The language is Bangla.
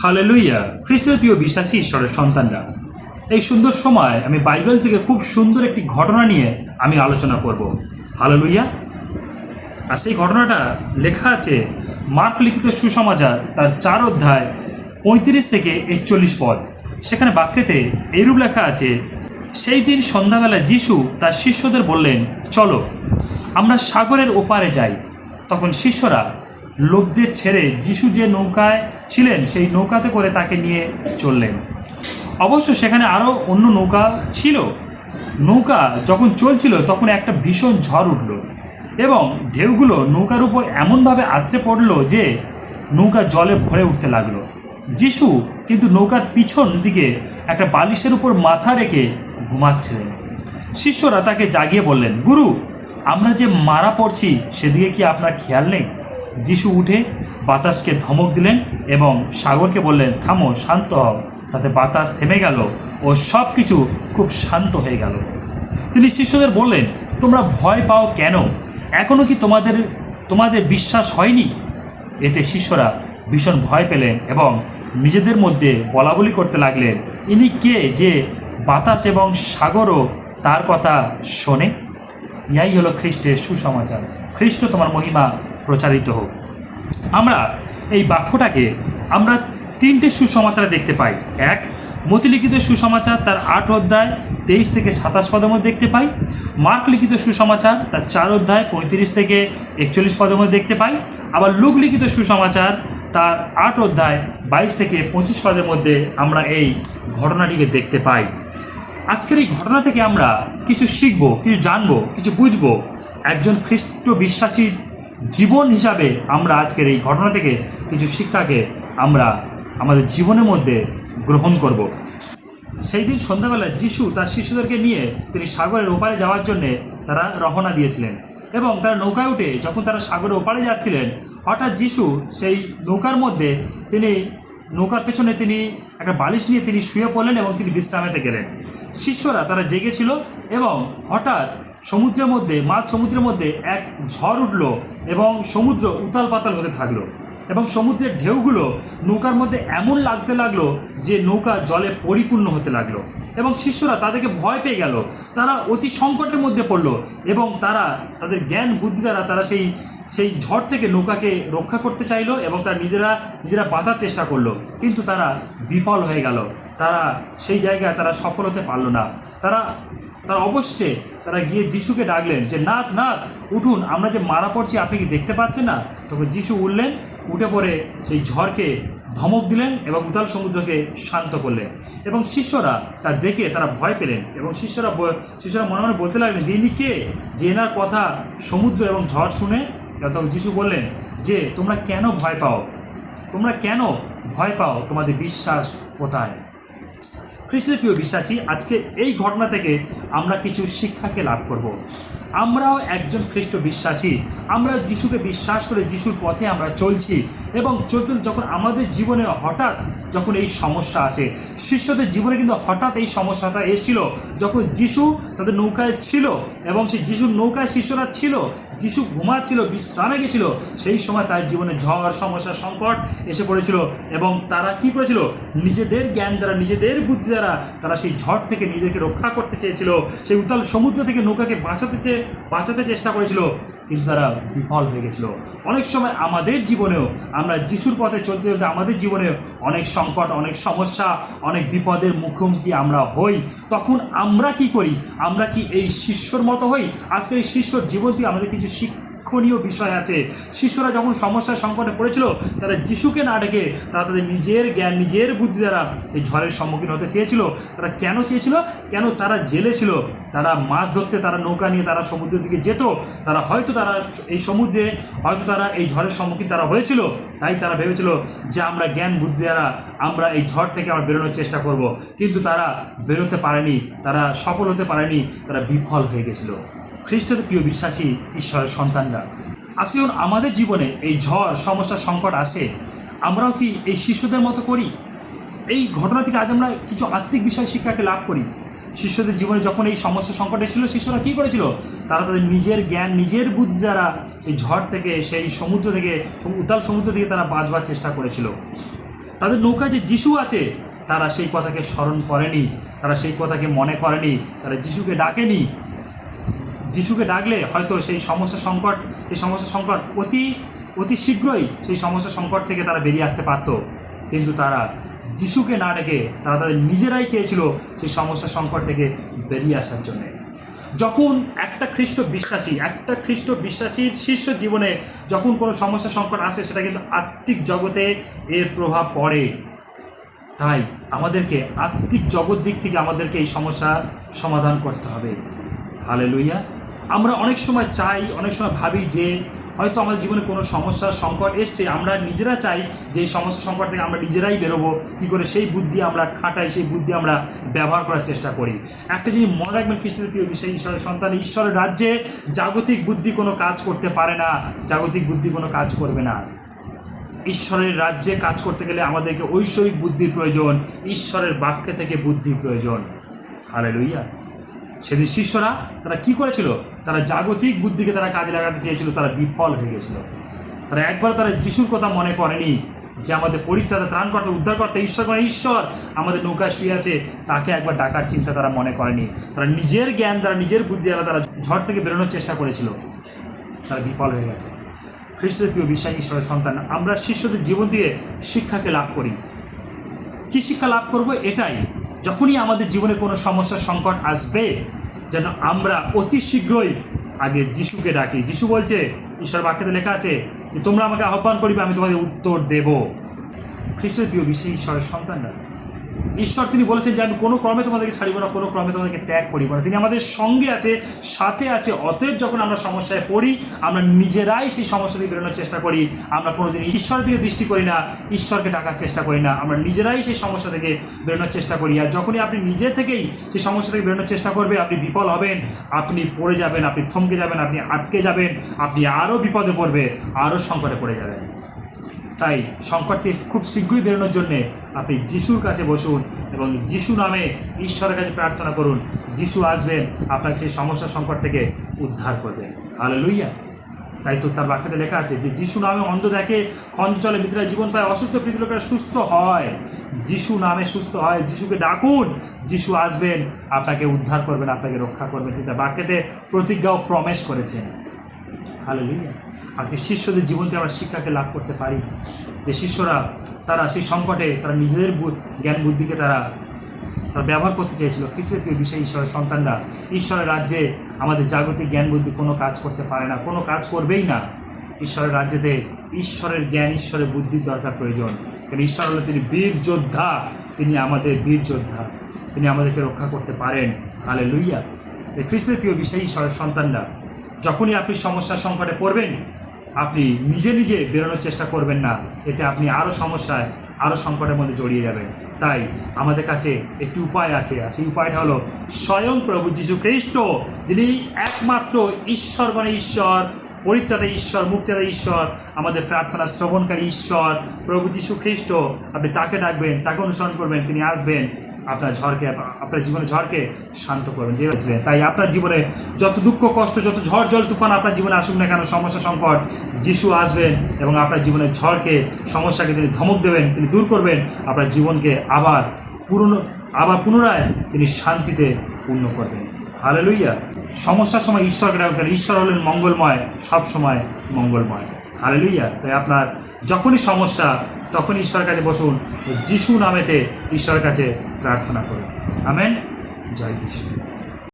হালেলুইয়া। খ্রিস্টের প্রিয় বিশ্বাসী ঈশ্বরের সন্তানরা, এই সুন্দর সময় আমি বাইবেল থেকে খুব সুন্দর একটি ঘটনা নিয়ে আমি আলোচনা করব। হালেলুইয়া। আর সেই ঘটনাটা লেখা আছে মার্ক লিখিত সুসমাচার তার 4 অধ্যায় 35 থেকে 41 পদ। সেখানে বাক্যেতে এরূপ লেখা আছে, সেই দিন সন্ধ্যাবেলা যিশু তার শিষ্যদের বললেন, চলো আমরা সাগরের ওপারে যাই। তখন শিষ্যরা লোকদের ছেড়ে যিশু যে নৌকায় ছিলেন সেই নৌকাতে করে তাকে নিয়ে চললেন। অবশ্য সেখানে আরও অন্য নৌকা ছিল। নৌকা যখন চলছিল তখন একটা ভীষণ ঝড় উঠল এবং ঢেউগুলো নৌকার উপর এমনভাবে আছড়ে পড়ল যে নৌকা জলে ভরে উঠতে লাগলো। যিশু কিন্তু নৌকার পিছন দিকে একটা বালিশের উপর মাথা রেখে ঘুমাচ্ছিলেন। শিষ্যরা তাকে জাগিয়ে বললেন, গুরু, আমরা যে মারা পড়ছি সেদিকে কি আপনার খেয়াল নেই? যিশু উঠে বাতাসকে ধমক দিলেন এবং সাগরকে বললেন, থামো, শান্ত হও। তাতে বাতাস থেমে গেল ও সব কিছু খুব শান্ত হয়ে গেল। তিনি শিষ্যদের বললেন, তোমরা ভয় পাও কেন? এখনও কি তোমাদের বিশ্বাস হয়নি? এতে শিষ্যরা ভীষণ ভয় পেলেন এবং নিজেদের মধ্যে বলাবলি করতে লাগলেন, ইনি কে যে বাতাস এবং সাগরও তার কথা শোনে? ইহাই হলো খ্রিস্টের সুসমাচার। খ্রিস্ট তোমার মহিমা প্রচারিত হোক। আমরা এই বাক্যটাকে আমরা 3টে সুসমাচারে দেখতে পাই। এক, মতি লিখিত সুসমাচার তার 8 অধ্যায় 23 থেকে 27 পদের মধ্যে দেখতে পাই। মার্ক লিখিত সুসমাচার তার 4 অধ্যায় 35 থেকে 41 পদের মধ্যে দেখতে পাই। আবার লুক লিখিত সুসমাচার তার 8 অধ্যায় 22 থেকে 25 পদের মধ্যে আমরা এই ঘটনাটিকে দেখতে পাই। আজকের এই ঘটনা থেকে আমরা কিছু শিখব, কিছু জানবো, কিছু বুঝবো। একজন খ্রিস্ট বিশ্বাসীর জীবন হিসাবে আমরা আজকের এই ঘটনা থেকে কিছু শিক্ষাকে আমরা আমাদের জীবনের মধ্যে গ্রহণ করব। সেই দিন সন্ধ্যাবেলা যিশু তার শিষ্যদেরকে নিয়ে তিনি সাগরের ওপারে যাওয়ার জন্যে তারা রওনা দিয়েছিলেন এবং তারা নৌকায় উঠে যখন তারা সাগরের ওপারে যাচ্ছিলেন, হঠাৎ যিশু সেই নৌকার মধ্যে নৌকার পেছনে তিনি একটা বালিশ নিয়ে তিনি শুয়ে পড়লেন এবং তিনি বিশ্রামেতে গেলেন। শিষ্যরা তারা জেগেছিল এবং হঠাৎ সমুদ্রের মধ্যে এক ঝড় উঠল এবং সমুদ্র উতাল পাতাল হতে থাকলো এবং সমুদ্রের ঢেউগুলো নৌকার মধ্যে এমন লাগতে লাগলো যে নৌকা জলে পরিপূর্ণ হতে লাগলো এবং শিষ্যরা তাদেরকে ভয় পেয়ে গেল। তারা অতি সংকটের মধ্যে পড়ল এবং তারা তাদের জ্ঞান বুদ্ধি দ্বারা তারা সেই ঝড় থেকে নৌকাকে রক্ষা করতে চাইলো এবং তারা নিজেরা বাঁচার চেষ্টা করলো, কিন্তু তারা বিফল হয়ে গেল। তারা সেই জায়গায় তারা সফল হতে পারলো না। তারা অবশেষে তারা গিয়ে যিশুকে ডাকলেন যে, নাথ, উঠুন, আমরা যে মারা পড়ছি আপনি কি দেখতে পাচ্ছেন না? তখন যিশু উঠলেন, উঠে পড়ে সেই ঝড়কে ধমক দিলেন এবং উতাল সমুদ্রকে শান্ত করলেন এবং শিষ্যরা তা দেখে তারা ভয় পেলেন এবং শিষ্যরা মনে মনে বলতে লাগলেন যে, ইনি কে যে এনার কথা সমুদ্র এবং ঝড় শুনে? তখন যিশু বললেন যে, তোমরা কেন ভয় পাও? তোমাদের বিশ্বাস কোথায়? খ্রিস্টের প্রিয় বিশ্বাসী, আজকে এই ঘটনা থেকে আমরা কিছু শিক্ষাকে লাভ করব। আমরাও একজন খ্রিস্ট বিশ্বাসী। আমরা যিশুকে বিশ্বাস করে যিশুর পথে আমরা চলছি এবং চলতে যখন আমাদের জীবনে হঠাৎ যখন এই সমস্যা আসে, শিষ্যদের জীবনে কিন্তু হঠাৎ এই সমস্যাটা এসেছিল যখন যিশু তাদের নৌকায় ছিল এবং সেই যিশুর নৌকায় শিষ্যরা ছিল, যিশু ঘুমাচ্ছিল, বিশ্রামে গেছিল, সেই সময় তার জীবনে ঝড়, সমস্যা, সংকট এসে পড়েছিল এবং তারা কি করেছিল? নিজেদের জ্ঞান দ্বারা, নিজেদের বুদ্ধি দ্বারা তারা সেই ঝড় থেকে নিজেদেরকে রক্ষা করতে চেয়েছিল, সেই উত্তাল সমুদ্র থেকে নৌকাকে বাঁচাতে চেষ্টা করেছিল, কিন্তু তারা বিফল হয়ে গেছিল। অনেক সময় আমাদের জীবনেও আমরা যিশুর পথে চলতে চলতে আমাদের জীবনেও অনেক সংকট, অনেক সমস্যা, অনেক বিপদের মুখোমুখি আমরা হই। তখন আমরা কি করি? আমরা কি এই শিষ্যর মতো হই? আজকের এই শিষ্যর জীবন থেকে আমাদের কিছু শিক্ষণীয় বিষয় আছে। শিষ্যরা যখন সমস্যার সংকটে পড়েছিল, তারা যিশুকে না ডেকে তারা তাদের নিজের জ্ঞান, নিজের বুদ্ধি দ্বারা এই ঝড়ের সম্মুখীন হতে চেয়েছিল। তারা কেন চেয়েছিল? কেন? তারা জেলে ছিল। তারা মাছ ধরতে তারা নৌকা নিয়ে তারা সমুদ্রের দিকে যেত। তারা এই সমুদ্রে তারা এই ঝড়ের সম্মুখীন তারা হয়েছিল। তাই তারা ভেবেছিল যে আমরা জ্ঞান বুদ্ধি দ্বারা আমরা এই ঝড় থেকে আমরা বেরোনোর চেষ্টা করব, কিন্তু তারা বেরোতে পারেনি, তারা সফল হতে পারেনি, তারা বিফল হয়ে গেছিল। খ্রিস্টের প্রিয় বিশ্বাসী ঈশ্বরের সন্তানরা, আজকে যখন আমাদের জীবনে এই ঝড়, সমস্যা, সংকট আসে, আমরাও কি এই শিষ্যদের মতো করি? এই ঘটনা থেকে আজ আমরা কিছু আত্মিক বিষয় শিক্ষাকে লাভ করি। শিষ্যদের জীবনে যখন এই সমস্যা সংকট এসেছিল, শিষ্যরা কী করেছিল? তারা তাদের নিজের জ্ঞান, নিজের বুদ্ধি দ্বারা সেই ঝড় থেকে, সেই উতাল সমুদ্র থেকে তারা বাঁচবার চেষ্টা করেছিল। তাদের নৌকায় যে যিশু আছে তারা সেই কথাকে স্মরণ করেনি, তারা সেই কথাকে মনে করেনি, তারা যিশুকে ডাকেনি। যিশুকে ডাকলে হয়তো সেই সমস্যা সংকট অতি শীঘ্রই সেই সমস্যা সংকট থেকে তারা বেরিয়ে আসতে পারত। কিন্তু তারা যিশুকে না ডেকে তারা তাদের নিজেরাই চেয়েছিল সেই সমস্যা সংকট থেকে বেরিয়ে আসার জন্যে। যখন একটা খ্রিস্ট বিশ্বাসীর শীর্ষ জীবনে যখন কোনো সমস্যা সংকট আসে, সেটা কিন্তু আত্মিক জগতে এর প্রভাব পড়ে। তাই আমাদেরকে আত্মিক জগৎ দিক থেকে আমাদেরকে এই সমস্যার সমাধান করতে হবে। হালেলুয়া। আমরা অনেক সময় ভাবি যে হয়তো আমাদের জীবনে কোনো সমস্যার সংকট এসছে, আমরা নিজেরা চাই যে এই সমস্যা সংকট থেকে আমরা নিজেরাই বেরোবো, কী করে সেই বুদ্ধি আমরা খাটাই, সেই বুদ্ধি আমরা ব্যবহার করার চেষ্টা করি। একটা জিনিস মনে রাখবেন খ্রিস্টের প্রিয় বিষয়, ঈশ্বরের সন্তান, ঈশ্বরের রাজ্যে জাগতিক বুদ্ধি কোনো কাজ করতে পারে না, জাগতিক বুদ্ধি কোনো কাজ করবে না। ঈশ্বরের রাজ্যে কাজ করতে গেলে আমাদেরকে ঐশ্বরিক বুদ্ধির প্রয়োজন, ঈশ্বরের বাক্য থেকে বুদ্ধির প্রয়োজন। হালেলুয়া। সেদিন শিষ্যরা তারা কি করেছিল? তারা জাগতিক বুদ্ধিকে তারা কাজে লাগাতে চেয়েছিল, তারা বিফল হয়ে গেছিল। তারা যিশুর কথা মনে করেনি যে আমাদের পরিত্রাতা, ত্রাণকর্তা, উদ্ধারকর্তা ঈশ্বর আমাদের নৌকায় শুয়ে আছে, তাকে একবার ডাকার চিন্তা তারা মনে করেনি। তারা নিজের জ্ঞান দ্বারা, নিজের বুদ্ধি দ্বারা তারা ঝড় থেকে বেরোনোর চেষ্টা করেছিল, তারা বিফল হয়ে গেছে। খ্রিস্টের প্রিয় বিশ্বাসী ঈশ্বরের সন্তান, আমরা শিষ্যদের জীবন দিয়ে শিক্ষাকে লাভ করি। কি শিক্ষা লাভ করব? এটাই, যখনই আমাদের জীবনে কোনো সমস্যার সংকট আসবে, যেন আমরা অতি শীঘ্রই আগে যিশুকে ডাকি। যিশু বলছে, ঈশ্বর বাক্যতে লেখা আছে যে তোমরা আমাকে আহ্বান করিবে, আমি তোমাদের উত্তর দেব। খ্রিস্টের প্রিয় বিশ্বাসী ঈশ্বরের সন্তানরা, ঈশ্বর তিনি বলেছেন যে আমি কোনো ক্রমে তোমাদেরকে ছাড়িব না, কোনো ক্রমে তোমাদেরকে ত্যাগ করিব না। তিনি আমাদের সঙ্গে আছে, সাথে আছে। অতএব যখন আমরা সমস্যায় পড়ি, আমরা নিজেরাই সেই সমস্যা থেকে বেরোনোর চেষ্টা করি। আমরা কোনোদিন ঈশ্বরের দিকে দৃষ্টি করি না, ঈশ্বরকে ডাকার চেষ্টা করি না, আমরা নিজেরাই সেই সমস্যা থেকে বেরোনোর চেষ্টা করি। আর যখনই আপনি নিজে থেকেই সেই সমস্যা থেকে বেরোনোর চেষ্টা করবে, আপনি বিফল হবেন, আপনি পড়ে যাবেন, আপনি থমকে যাবেন, আপনি আটকে যাবেন, আপনি আরও বিপদে পড়বে, আরও সংকটে পড়ে যাবেন। তাই সংকট থেকে খুব শীঘ্রই বেরোনোর জন্যে আপনি যিশুর কাছে বসুন এবং যিশু নামে ঈশ্বরের কাছে প্রার্থনা করুন। যিশু আসবেন, আপনাকে সেই সমস্যা সংকট থেকে উদ্ধার করবেন। হালেলুয়া। তাই তো তার বাক্যতে লেখা আছে যে যিশু নামে অন্ধ দেখে, খঞ্জ চলে, মৃতরা জীবন পায়, অসুস্থ পৃথিবীর লোকেরা সুস্থ হয়। যিশু নামে সুস্থ হয়। যিশুকে ডাকুন, যিশু আসবেন, আপনাকে উদ্ধার করবেন, আপনাকে রক্ষা করবেন। তিনি তার বাক্যতে প্রতিজ্ঞা ও প্রমেশ করেছেন। হালেলুয়া। আজকে শিষ্যদের জীবন থেকে আমরা শিক্ষাকে লাভ করতে পারি যে শিষ্যরা তারা সেই সংকটে তারা নিজেদের জ্ঞান বুদ্ধিকে তারা ব্যবহার করতে চেয়েছিল। খ্রিস্টের প্রিয় বিষয় ঈশ্বরের সন্তানরা, ঈশ্বরের রাজ্যে আমাদের জাগতিক জ্ঞান বুদ্ধি কোনো কাজ করতে পারে না, কোনো কাজ করবেই না। ঈশ্বরের রাজ্যেতে ঈশ্বরের জ্ঞান, ঈশ্বরের বুদ্ধির দরকার প্রয়োজন। কারণ ঈশ্বর হলো তিনি বীর যোদ্ধা, তিনি আমাদের বীর যোদ্ধা, তিনি আমাদেরকে রক্ষা করতে পারেন। হালেলুয়া। তাই খ্রিস্টের প্রিয় বিষয় ঈশ্বরের সন্তানরা, যখনই আপনি সমস্যার সংকটে পড়বেন, আপনি নিজে নিজে বেরোনোর চেষ্টা করবেন না, এতে আপনি আরও সমস্যায়, আরও সংকটের মধ্যে জড়িয়ে যাবেন। তাই আমাদের কাছে একটি উপায় আছে, আর সেই উপায়টা হলো স্বয়ং প্রভু যীশু খ্রিস্ট, যিনি একমাত্র ঈশ্বরগণে ঈশ্বর, পরিত্রাতা ঈশ্বর, মুক্তিদাতা ঈশ্বর, আমাদের প্রার্থনা শ্রবণকারী ঈশ্বর প্রভু যীশু খ্রিস্ট। আপনি তাকে ডাকবেন, তাকে অনুসরণ করবেন, তিনি আসবেন, আপনার জীবনে ঝড়কে শান্ত করবেন যে বলছিলেন। তাই আপনার জীবনে যত দুঃখ কষ্ট, যত ঝড় জল তুফান আপনার জীবনে আসুক না কেন, সমস্যা সংকট, যিশু আসবেন এবং আপনার জীবনের ঝড়কে, সমস্যাকে তিনি ধমক দেবেন, তিনি দূর করবেন, আপনার জীবনকে আবার পুনরায় তিনি শান্তিতে পূর্ণ করবেন। হালেলুয়া। সমস্যার সময় ঈশ্বরকে ডাকবেন, ঈশ্বর হলেন মঙ্গলময়, সব সময় মঙ্গলময়। হালেলুয়া। তাই আপনার যখনই সমস্যা, তখন ঈশ্বরের কাছে বসুন, যিশু নামেতে ঈশ্বরের কাছে প্রার্থনা করুন। আমেন। জয় যিশু।